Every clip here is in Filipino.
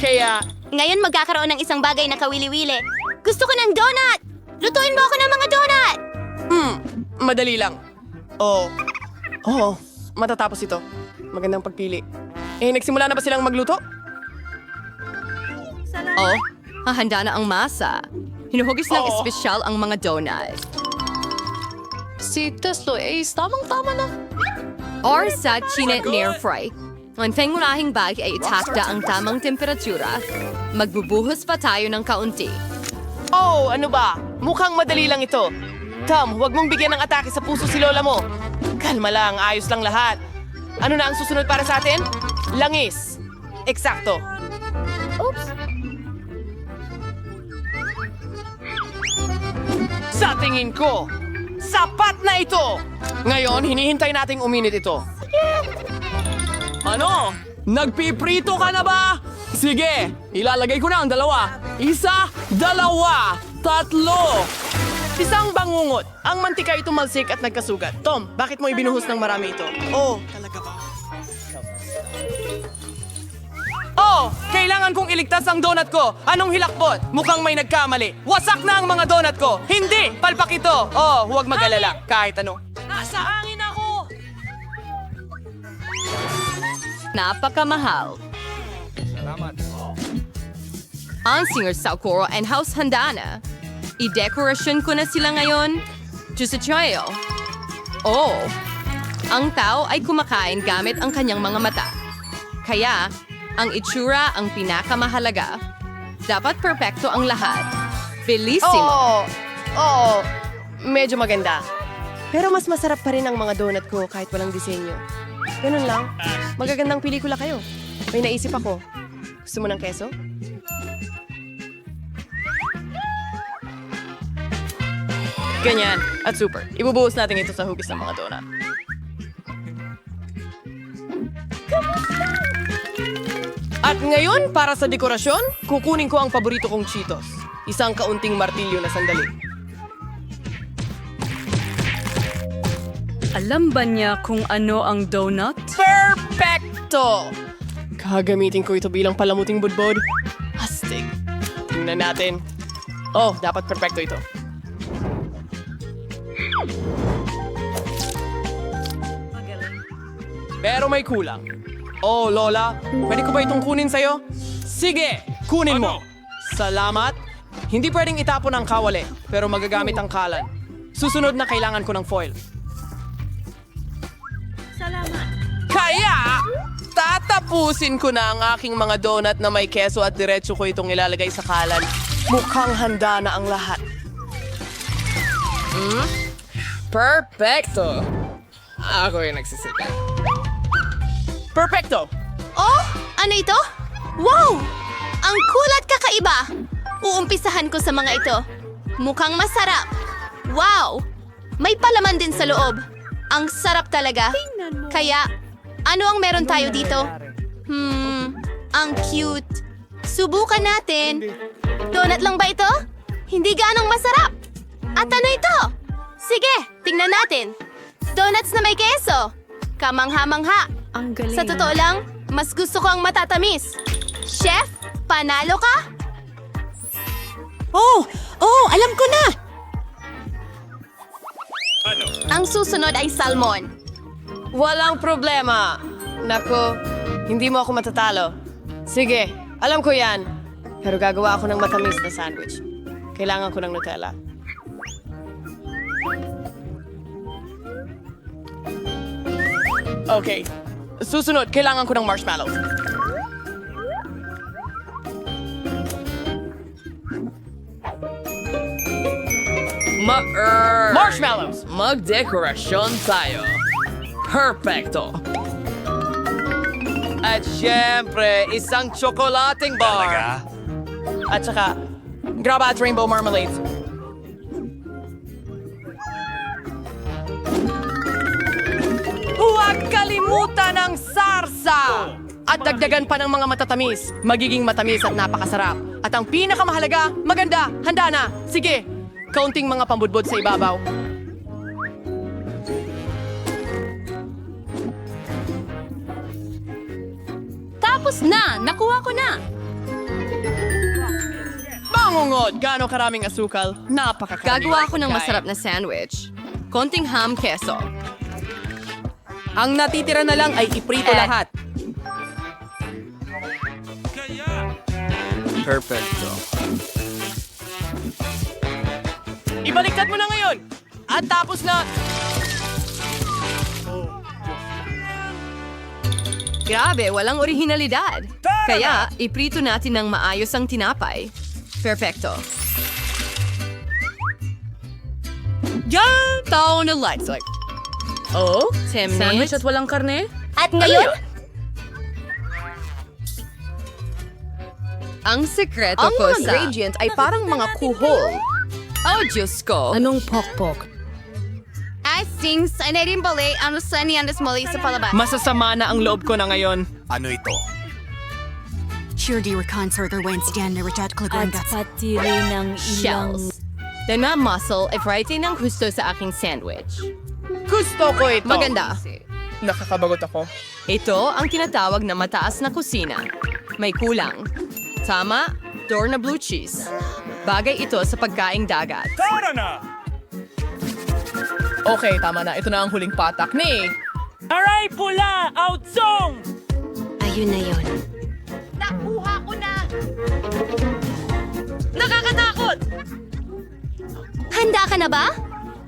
Kaya, Ngayon magkakaroon ng isang bagay na kawili-wili. Gusto ko ng donut! Lutuin mo ako ng mga donut! madali lang. Matatapos ito. Magandang pagpili. Nagsimula na ba silang magluto? Oh, hahanda na ang masa. Hinuhugis ng Oo. espesyal ang mga donut. Si Teslo Ace, tamang-tama na. Or sa chinet near fry. Ang pangunahing bag ay itakda ang tamang temperatura. Magbubuhos pa tayo ng kaunti. Ano ba? Mukhang madali lang ito. Tom, huwag mong bigyan ng atake sa puso si Lola mo. Kalma lang, ayos lang lahat. Ano na ang susunod para sa atin? Langis. Eksakto. Sa tingin ko, sapat na ito! Ngayon, hinihintay nating uminit ito. Ano? Nagpiprito ka na ba? Sige, ilalagay ko na ang dalawa. Isa, dalawa, tatlo. Isang bangungot. Ang mantika ay tumalsik at nagkasugat. Tom, bakit mo ibinuhos ng marami ito? Talaga ba? Kailangan kong iligtas ang donut ko. Anong hilakbot? Mukhang may nagkamali. Wasak na ang mga donut ko. Hindi! Palpak ito. Huwag mag-alala. Kahit ano. Nasa hangin ako! Napakamahal. Ang singer sa Koro and House handa na. I-decoration ko na sila ngayon. Diyos at Choyo. Ang tao ay kumakain gamit ang kanyang mga mata. Kaya, ang itsura ang pinakamahalaga. Dapat perpekto ang lahat. Bellissimo. Medyo maganda. Pero mas masarap pa rin ang mga donut ko kahit walang disenyo. Ganun lang. Magagandang pelikula kayo. May naisip ako. Gusto mo ng keso? Ganyan. At super. Ibubuhos natin ito sa hugis ng mga donut. At ngayon, para sa dekorasyon, kukunin ko ang paborito kong Cheetos. Isang kaunting martilyo na sandali. Alam ba niya kung ano ang donut? Perfecto! Gagamitin ko ito bilang palamuting budbod. Astig. Tingnan natin. Dapat perfecto ito. Pero may kulang. Lola, pwede ko ba itong kunin sa'yo? Sige, kunin mo. Salamat. Hindi pwedeng itapon ang kawali, pero magagamit ang kalan. Susunod na kailangan ko ng foil. Kaya, tatapusin ko na ang aking mga donut na may keso at diretso ko itong ilalagay sa kalan. Mukhang handa na ang lahat. Perfecto! Ako yung nagsisika. Perfecto! Ano ito? Wow! Ang cool at kakaiba! Uumpisahan ko sa mga ito. Mukhang masarap. Wow! May palaman din sa loob. Ang sarap talaga. Kaya, ano ang meron tayo dito? Ang cute. Subukan natin. Donut lang ba ito? Hindi ganong masarap. At ano ito? Sige, tingnan natin. Donuts na may keso. Kamangha-mangha. Ang galing. Sa totoo lang, mas gusto ko ang matatamis. Chef, panalo ka? Alam ko na! Ang susunod ay salmon. Walang problema. Nako, hindi mo ako matatalo. Sige, alam ko yan. Pero gagawa ako ng matamis na sandwich. Kailangan ko ng Nutella. Okay. Susunod, kailangan ko ng marshmallows. Marshmallows! Magdekorasyon tayo. Perfecto. At syempre, isang tsokolating bar. At saka, graba at rainbow marmalades. Huwag kalimutan ang sarsa! At dagdagan pa ng mga matatamis. Magiging matamis at napakasarap. At ang pinakamahalaga, maganda, handa na. Sige, kaunting mga pambudbod sa ibabaw. Tapos na! Nakuha ko na! Bungod, gaano karaming asukal. Napakakarami. Gagawa ako ng masarap na sandwich. Konting ham keso. Ang natitira na lang ay iprito lahat. Perfecto. Ibaliktad mo na ngayon. At tapos na... Grabe, walang orihinalidad. Kaya, iprito natin ng maayos ang tinapay. Perfecto. Yan! Tao na lights like. Oh? 10 Sandwich minutes. at walang karne? At ngayon, Ang sekreto ang ko mga sa... ingredients ay parang mga kuhol. Oh, Diyos ko. Anong pokpok? I think sa rin bali ang sani ang mali sa palabas. Masasama na ang loob ko na ngayon. At pati rin ang ilang... Shells. Then muscle if writing ng gusto sa aking sandwich. Gusto ko ito. Maganda. Nakakabagot ako. Ito ang tinatawag na mataas na kusina. May kulang. Tama, door na blue cheese. Bagay ito sa pagkaing dagat. Okay, tama na. Ito na ang huling patak ni... Aray, pula! Outsong! Ayun na yun. Nakuha ko na! Nakakatakot! Handa ka na ba?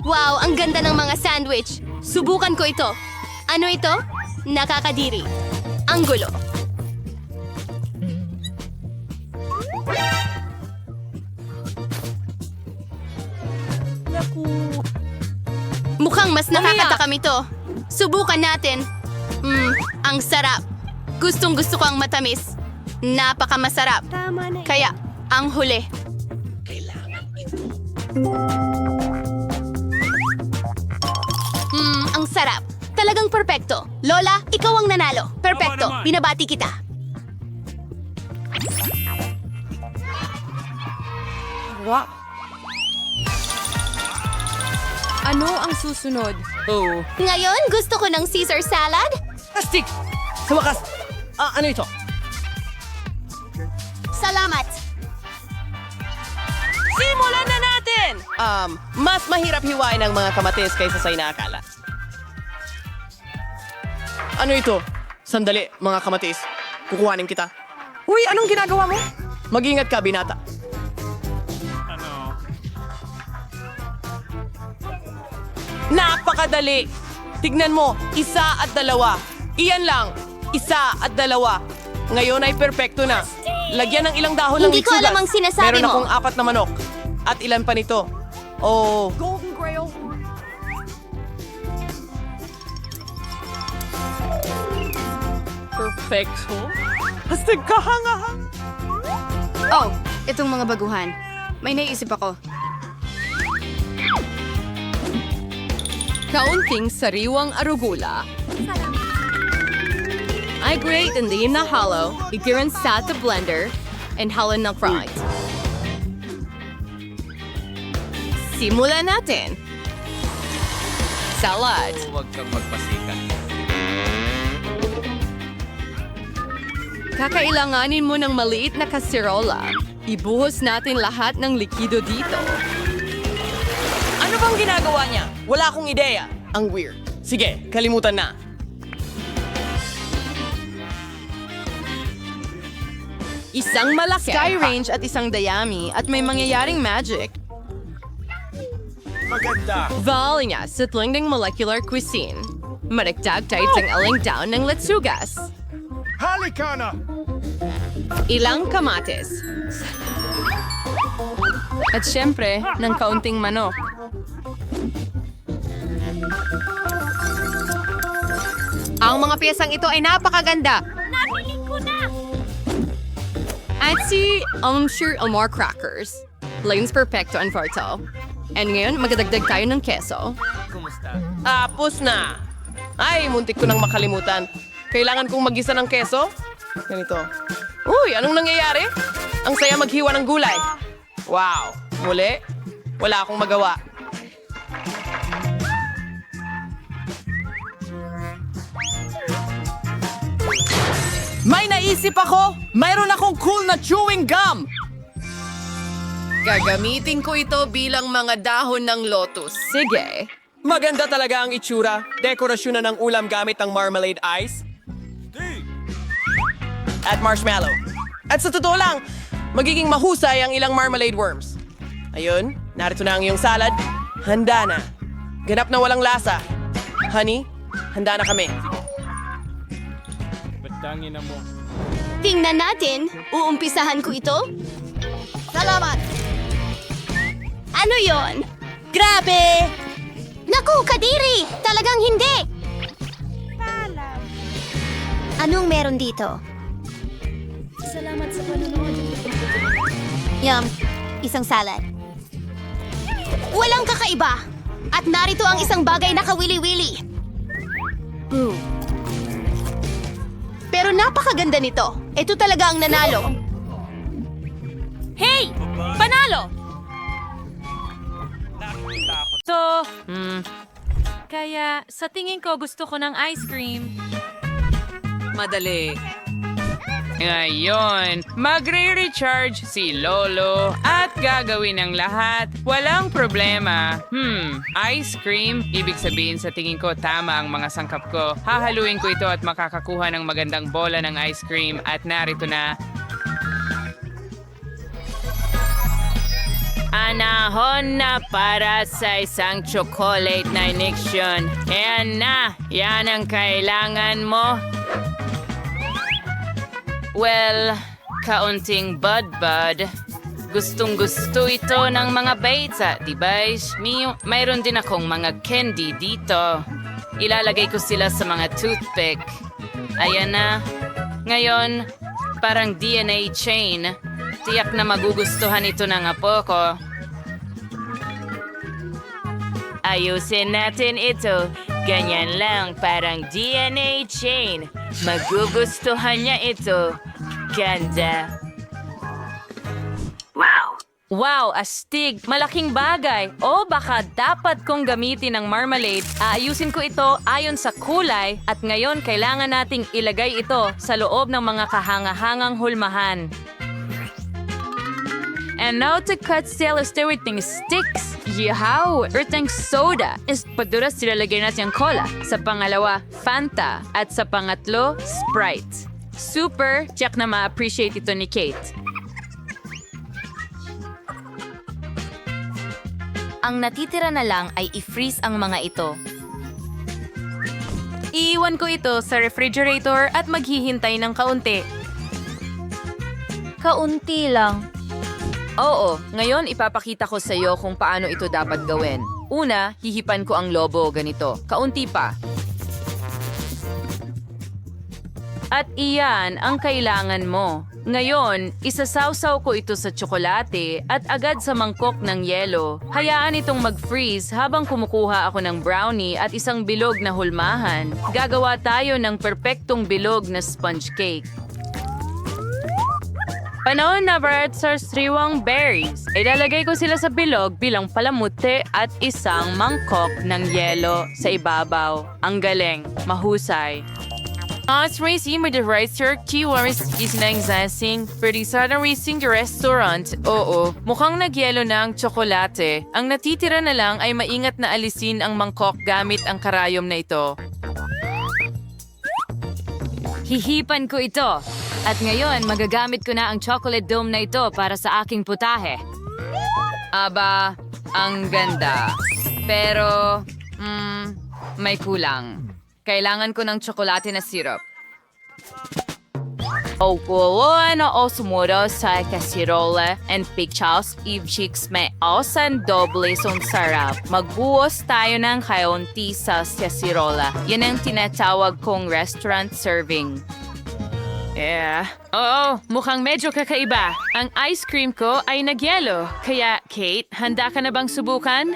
Wow, ang ganda ng mga sandwich. Subukan ko ito. Ano ito? Nakakadiri. Ang gulo. Mukhang mas nakakatakam ito. Subukan natin. Ang sarap. Gustong gusto ko ang matamis. Napakamasarap. Kaya, ang huli. Ang sarap. Talagang perpekto. Lola, ikaw ang nanalo. Perpekto. Binabati kita. Ano ang susunod? Oh. Ngayon, gusto ko ng Caesar salad. Astig! Sa wakas! Ano ito? Salamat. Simulan na natin! Mas mahirap hiwain ang mga kamatis kaysa sa inaakala. Ano ito? Sandali, mga kamatis. Kukuhanin kita. Uy, anong ginagawa mo? Mag-ingat ka, binata. Napakadali! Tignan mo, 1 at 2. Iyan lang, 1 at 2. Ngayon ay perpekto na. Lagyan ng ilang dahon ng Hindi ko litsugas. alam ang sinasabi Meron mo. akong 4 na manok. At ilan pa nito? Oh, perfecto. Hastig kahangahang. Oh, itong mga baguhan. May naisip ako. Kaunting sariwang arugula. I grate and leave na hollow, igiran sa the blender, and halo na fried. Simulan natin. Salad. Huwag kang magpasikat. Kakailanganin mo ng maliit na kaserola. Ibuhos natin lahat ng likido dito. Ano bang ginagawa niya? Wala akong ideya. Ang weird. Sige, kalimutan na. Isang malaki. Sky range at isang dayami at may mangyayaring magic. Valinya sa tlingding molecular cuisine. Maragdag tayo ang aling down ng letsugas. Ilang kamatis. At syempre, ng kaunting manok. Ang mga piyesang ito ay napakaganda. Nabili ko na! At si Sir Elmore Crackers. Lanes Perfecto and Forto. And ngayon, magdadagdag tayo ng keso. Tapos na. Ay, muntik ko nang makalimutan. Kailangan kong magisa ng keso? Ganito. Uy, anong nangyayari? Ang saya maghiwa ng gulay. Wow. Muli, wala akong magawa. May naisip ako! Mayroon akong cool na chewing gum! Gagamitin ko ito bilang mga dahon ng lotus. Sige. Maganda talaga ang itsura. Dekorasyon na ng ulam gamit ang marmalade ice. At marshmallow. At sa totoo lang, magiging mahusay ang ilang marmalade worms. Ayun, narito na ang iyong salad. Handa na. Ganap na walang lasa. Honey, handa na kami. Batangin na mo. Tingnan natin. Uumpisahan ko ito. Salamat! Ano yon? Grabe! Naku, Kadiri! Talagang hindi! Anong meron dito? Salamat sa panonood. Yum, isang salad. Walang kakaiba! At narito ang isang bagay na kawili-wili. Pero napakaganda nito. Ito talaga ang nanalo. Hey! Panalo! So, kaya sa tingin ko gusto ko ng ice cream. Madali. Ngayon, magre-recharge si Lolo at gagawin ang lahat. Walang problema. Ice cream? Ibig sabihin sa tingin ko tama ang mga sangkap ko. Hahaluin ko ito at makakakuha ng magandang bola ng ice cream at narito na. Anahon na para sa isang chocolate na iniksyon. Ayan na, yan ang kailangan mo. Well, kaunting bud-bud. Gustong-gusto ito ng mga beta, di ba? Mayroon din akong mga candy dito. Ilalagay ko sila sa mga toothpick. Ayan na. Ngayon, parang DNA chain. Tiyak na magugustuhan ito ng apo ko. Ayusin natin ito. Ganyan lang, parang DNA chain. Magugustuhan niya ito. Ganda. Wow, astig. Malaking bagay. O baka dapat kong gamitin ng marmalade. Aayusin ko ito ayon sa kulay at ngayon kailangan nating ilagay ito sa loob ng mga kahangahangang hulmahan. And now to cut sales everything sticks. Yahaw! Earthing soda. Paduras silalagay natin ang cola. Sa pangalawa, Fanta. At sa pangatlo, Sprite. Super! Check na ma-appreciate ito ni Kate. Ang natitira na lang ay i-freeze ang mga ito. Iiwan ko ito sa refrigerator at maghihintay ng kaunti. Kaunti lang. Oo, ngayon ipapakita ko sa iyo kung paano ito dapat gawin. Una, hihipan ko ang lobo ganito. Kaunti pa. At iyan ang kailangan mo. Ngayon, isasawsaw ko ito sa tsokolate at agad sa mangkok ng yelo. Hayaan itong mag-freeze habang kumukuha ako ng brownie at isang bilog na hulmahan. Gagawa tayo ng perpektong bilog na sponge cake. Panahon na para sa sariwang berries. Ilalagay ko sila sa bilog bilang palamuti at isang mangkok ng yelo sa ibabaw. Ang galing, mahusay. As racing with the racer, Chihuahuas is nang zasing. Pwede sana racing the restaurant. Oo, mukhang nagyelo na ang tsokolate. Ang natitira na lang ay maingat na alisin ang mangkok gamit ang karayom na ito. Hihipan ko ito. At ngayon, magagamit ko na ang chocolate dome na ito para sa aking putahe. Aba, ang ganda. Pero, may kulang. Kailangan ko ng tsokolate na syrup. Ano o sumuro sa kasirola and pictures if chicks may osan doble song sarap. Magbuhos tayo ng kaunti sa kasirola. Yan ang tinatawag kong restaurant serving. Oo, mukhang medyo kakaiba. Ang ice cream ko ay nagyelo. Kaya, Kate, handa ka na bang subukan?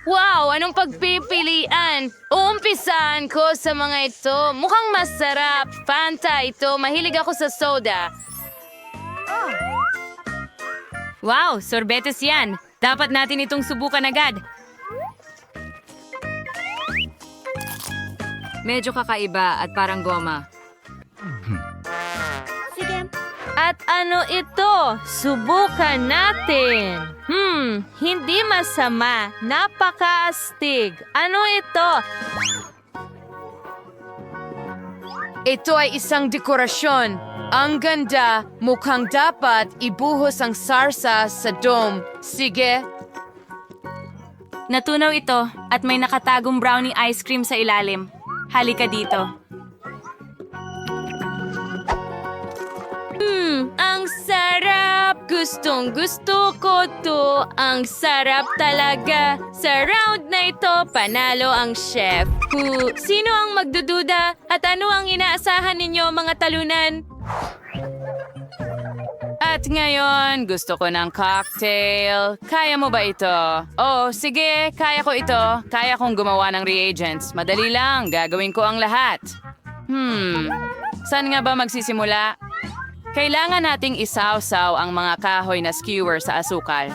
Wow, anong pagpipilian? Uumpisahan ko sa mga ito. Mukhang masarap. Fanta ito. Mahilig ako sa soda. Wow, sorbetes yan. Dapat natin itong subukan agad. Medyo kakaiba at parang goma. At ano ito? Subukan natin. Hindi masama. Napakaastig. Ano ito? Ito ay isang dekorasyon. Ang ganda, mukhang dapat ibuhos ang sarsa sa dome. Sige. Natunaw ito at may nakatagong brownie ice cream sa ilalim. Halika dito. Ang sarap! Gustong gusto ko to. Ang sarap talaga. Sa round na ito, panalo ang chef. Sino ang magdududa? At ano ang inaasahan ninyo, mga talunan? At ngayon, gusto ko ng cocktail. Kaya mo ba ito? Oh, sige, kaya ko ito. Kaya kong gumawa ng reagents. Madali lang, gagawin ko ang lahat. Saan nga ba magsisimula? Kailangan nating isawsaw ang mga kahoy na skewer sa asukal.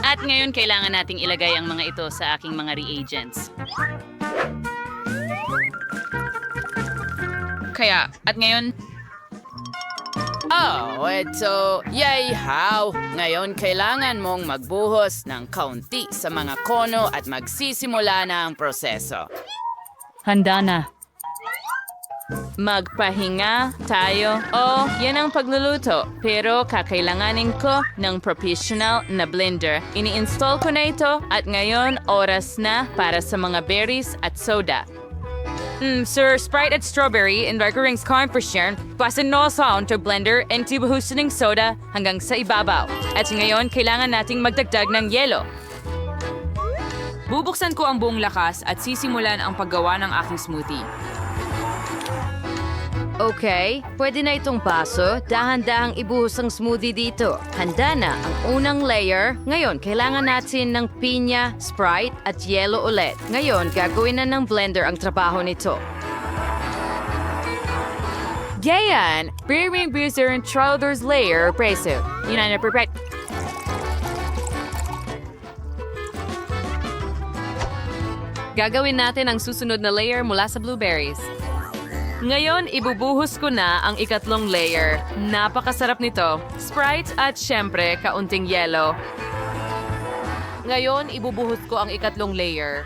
At ngayon, kailangan nating ilagay ang mga ito sa aking mga reagents. At ngayon... Oh, ito. Yay, how! Ngayon, kailangan mong magbuhos ng kaunti sa mga kono at magsisimula na ang proseso. Handa na. Magpahinga tayo. Oh, yan ang pagluluto. Pero kakailanganin ko ng professional na blender. Ini-install ko na ito at ngayon oras na para sa mga berries at soda. Sir, Sprite at Strawberry and Rings corn for Sharon. Pasin no sound to blender and tibuhusin ng soda hanggang sa ibabaw. At ngayon, kailangan nating magdagdag ng yelo. Bubuksan ko ang buong lakas at sisimulan ang paggawa ng aking smoothie. Okay, pwede na itong baso. Dahan-dahang ibuhos ang smoothie dito. Handa na ang unang layer. Ngayon, kailangan natin ng pinya, Sprite at yelo ulit. Ngayon, gagawin na ng blender ang trabaho nito. Gayan, Brewing Boozer and Trouters Layer Preso. Yun na perfect. Gagawin natin ang susunod na layer mula sa blueberries. Ngayon, ibubuhos ko na ang ikatlong layer. Napakasarap nito. Sprite at syempre, kaunting yelo. Ngayon, ibubuhos ko ang ikatlong layer.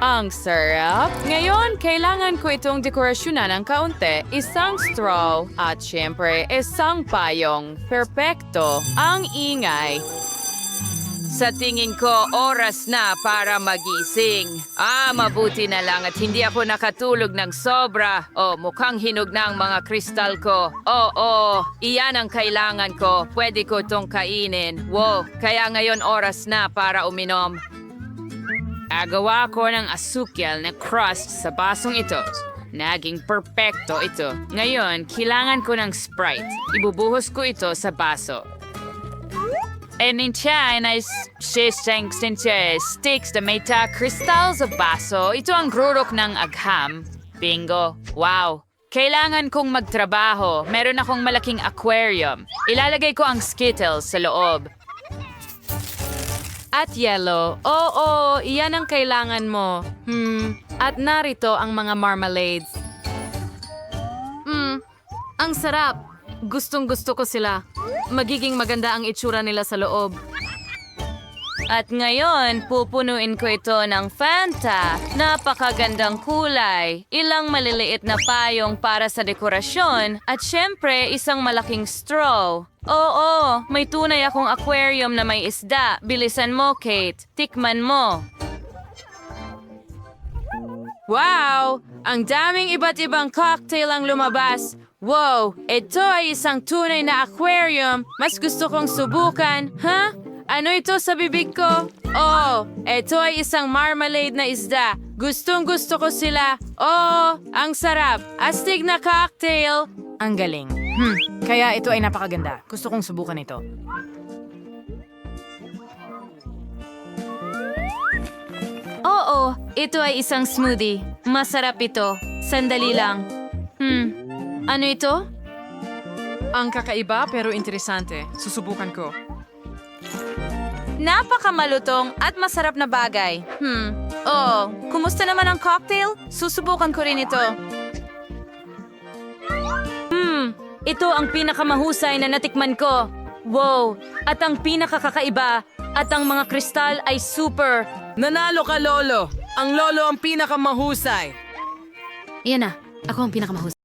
Ang sarap! Ngayon, kailangan ko itong dekorasyonan ng kaunti. Isang straw at syempre, isang payong. Perpekto! Ang ingay! Sa tingin ko, oras na para magising. Mabuti na lang at hindi ako nakatulog ng sobra. Mukhang hinog na ang mga kristal ko. Iyan ang kailangan ko. Pwede ko itong kainin. Wow, kaya ngayon oras na para uminom. Agawa ko ng asukal na crust sa basong ito. Naging perpekto ito. Ngayon, kailangan ko ng Sprite. Ibubuhos ko ito sa baso. Enintiyan ay sticks na may kristal sa baso. Ito ang rurok ng agham. Bingo. Wow. Kailangan kong magtrabaho. Meron akong malaking aquarium. Ilalagay ko ang Skittles sa loob. At yelo. Oo, iyan ang kailangan mo. At narito ang mga marmalades. Ang sarap. Gustong-gusto ko sila. Magiging maganda ang itsura nila sa loob. At ngayon, pupunuin ko ito ng Fanta. Napakagandang kulay. Ilang maliliit na payong para sa dekorasyon. At syempre, isang malaking straw. Oo, may tunay akong aquarium na may isda. Bilisan mo, Kate. Tikman mo. Wow! Ang daming iba't ibang cocktail ang lumabas. Wow! Ito ay isang tunay na aquarium. Mas gusto kong subukan. Ha? Ano ito sa bibig ko? Oh, ito ay isang marmalade na isda. Gustong-gusto ko sila. Oh, ang sarap. Astig na cocktail. Ang galing. Kaya ito ay napakaganda. Gusto kong subukan ito. Oo, ito ay isang smoothie. Masarap ito. Sandali lang. Ano ito? Ang kakaiba pero interesante. Susubukan ko. Napakamalutong at masarap na bagay. Kumusta naman ang cocktail? Susubukan ko rin ito. Ito ang pinakamahusay na natikman ko. Wow! At ang pinakakakaiba at ang mga kristal ay super. Nanalo ka, Lolo. Ang Lolo ang pinakamahusay. Iyan na, ako ang pinakamahusay.